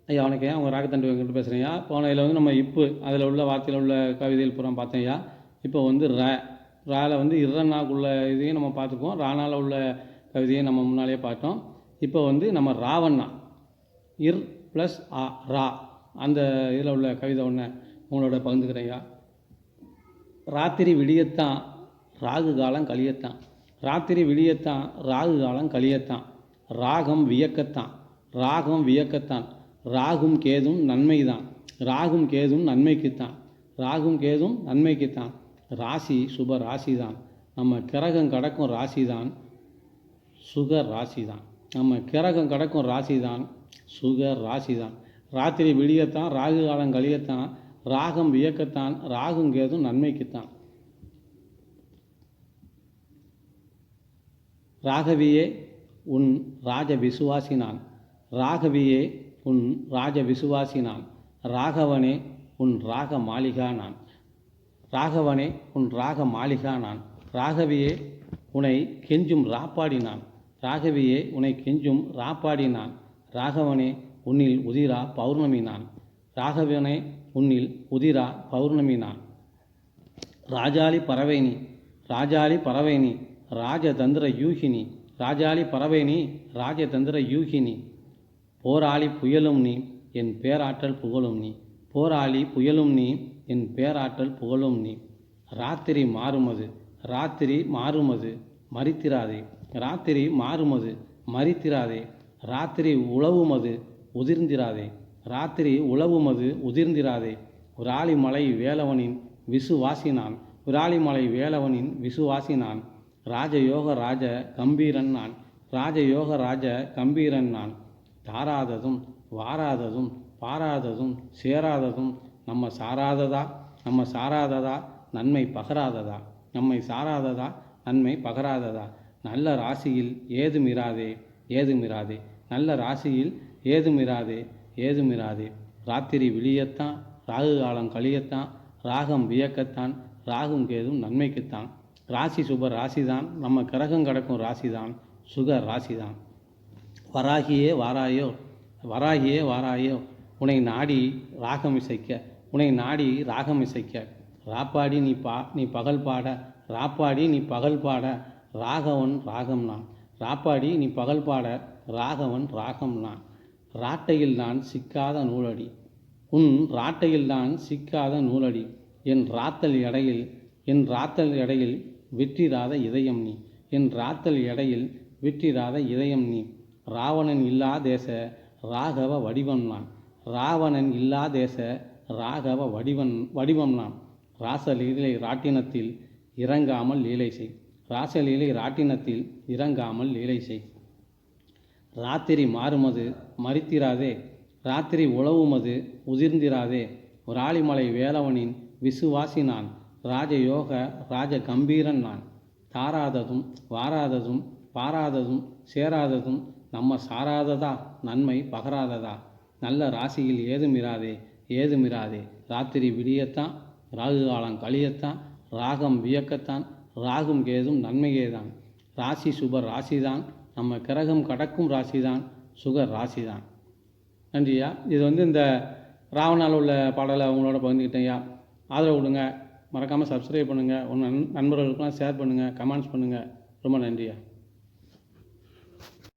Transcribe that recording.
ஐயா வணக்கம். அவங்க ராகத்தண்டு வெங்கட் பேசுகிறேன்யா. போன இதில் வந்து நம்ம இப்பு அதில் உள்ள வார்த்தையில் உள்ள கவிதைகள் பூரா பார்த்தேன்யா. இப்போ வந்து ராவில் வந்து இர்ரனாக்குள்ள இதையும் நம்ம பார்த்துக்குவோம், ரானால் உள்ள கவிதையும் நம்ம முன்னாலே பார்த்தோம். இப்போ வந்து நம்ம ராவண்ணா இர் ப்ளஸ் ஆ ரா அந்த இதில் உள்ள கவிதை ஒன்று உங்களோட பகிர்ந்துக்கிறேன்யா. ராத்திரி விடியத்தான் ராகு காலம் கழியத்தான், ராத்திரி விடியத்தான் ராகு காலம் கழியத்தான், ராகம் வியக்கத்தான் ராகம் வியக்கத்தான், ராகும் கேதும் நன்மைதான் ராகும் கேதும் நன்மைக்குத்தான், ராகும் கேதும் நன்மைக்குத்தான், ராசி சுப ராசிதான், நம்ம கிரகம் கடக்கும் ராசிதான் சுக ராசிதான், நம்ம கிரகம் கடக்கும் ராசிதான் சுக ராசிதான். ராத்திரி விடியத்தான் ராகு காலம் கழியத்தான், ராகம் வியக்கத்தான் ராகும் கேதும் நன்மைக்குத்தான். ராகவியே உன் ராஜ விசுவாசினான், ராகவியே உன் ராஜ விசுவாசினான், ராகவனே உன் ராக மாளிகா நான், ராகவனே உன் ராக மாளிகா நான், ராகவியே உனை கெஞ்சும் ராப்பாடினான், ராகவியே உனை கெஞ்சும் ராப்பாடினான், ராகவனே உன்னில் உதிரா பௌர்ணமி நான், ராகவனே உன்னில் உதிரா பௌர்ணமி நான். ராஜாளி பறவைனி ராஜாளி பறவைனி ராஜதந்திர யூகினி, ராஜாளி பறவைனி ராஜதந்திர யூகினி, போராளி புயலும் நீ என் பேராற்றல் புகழும் நீ, போராளி புயலும் நீ என் பேராற்றல் புகழும் நீ. ராத்திரி மாறுமது ராத்திரி மாறுமது மறித்திராதே, ராத்திரி மாறுமது மறித்திராதே, ராத்திரி உழவுமது உதிர்ந்திராதே, ராத்திரி உழவுமது உதிர்ந்திராதே. விராலிமலை வேலவனின் விசுவாசினான், விராலிமலை வேலவனின் விசுவாசினான், ராஜயோக ராஜ கம்பீரன் நான், ராஜயோக ராஜ கம்பீரன் நான். தாராததும் வாராததும் பாராததும் சேராததும் நம்ம சாராததா, நம்ம சாராததா நன்மை பகராததா, நம்மை சாராததா நன்மை பகராததா. நல்ல ராசியில் ஏதுமிராதே ஏதுமிராதே, நல்ல ராசியில் ஏதுமிராதே ஏதுமிராதே. ராத்திரி விழியத்தான் ராகு காலம் கழியத்தான், ராகம் வியக்கத்தான் ராகும் கேதும் நன்மைக்குத்தான். ராசி சுப ராசிதான், நம்ம கிரகம் கடக்கும் ராசிதான் சுக ராசிதான். வராகியே வாராயோ வராகியே வாராயோ, உனை நாடி ராகம் இசைக்க உனை நாடி ராகம் இசைக்க, ராப்பாடி நீ பகல் பாட ராப்பாடி நீ பகல் பாட, ராகவன் ராகம் நான், ராப்பாடி நீ பகல் பாட ராகவன் ராகம் நான். ராட்டையில் நான் சிக்காத நூலடி உன் ராட்டையில் நான் சிக்காத நூலடி, என் ராத்தல் எடையில் என் ராத்தல் எடையில் விற்றிராத இதயம் நீ, என் ராத்தல் எடையில் விற்றிராத இதயம் நீ. ராவணன் இல்லா தேச ராகவ வடிவம் நான், ராவணன் இல்லா தேச ராகவ வடிவம் நான். ராசலீலை ராட்டினத்தில் இறங்காமல் லீலை செய், ராசலீலை ராட்டினத்தில் இறங்காமல் லீலை செய். ராத்திரி மாறுமது மறித்திராதே, ராத்திரி உழவுமது உதிர்ந்திராதே, விராலிமலை வேலவனின் விசுவாசி நான், ராஜயோக ராஜ கம்பீரன் நான். தாராததும் வாராததும் பாராததும் சேராததும் நம்ம சாராததா நன்மை பகராததா. நல்ல ராசியில் ஏதுமிராதே ஏதுமிராதே, ராத்திரி விடியத்தான் ராகு காலம் கழியத்தான், ராகம் வியக்கத்தான் ராகும் கேதும் நன்மையேதான். ராசி சுப ராசிதான், நம்ம கிரகம் கடக்கும் ராசிதான் சுக ராசிதான். நன்றியா. இது வந்து இந்த ராவனால் உள்ள பாடலை அவங்களோட பகிர்ந்துக்கிட்டேன்யா. ஆதரவு கொடுங்க, மறக்காமல் சப்ஸ்கிரைப் பண்ணுங்கள், உங்கள் நண்பர்களுக்கெல்லாம் ஷேர் பண்ணுங்கள், கமெண்ட்ஸ் பண்ணுங்கள். ரொம்ப நன்றியா.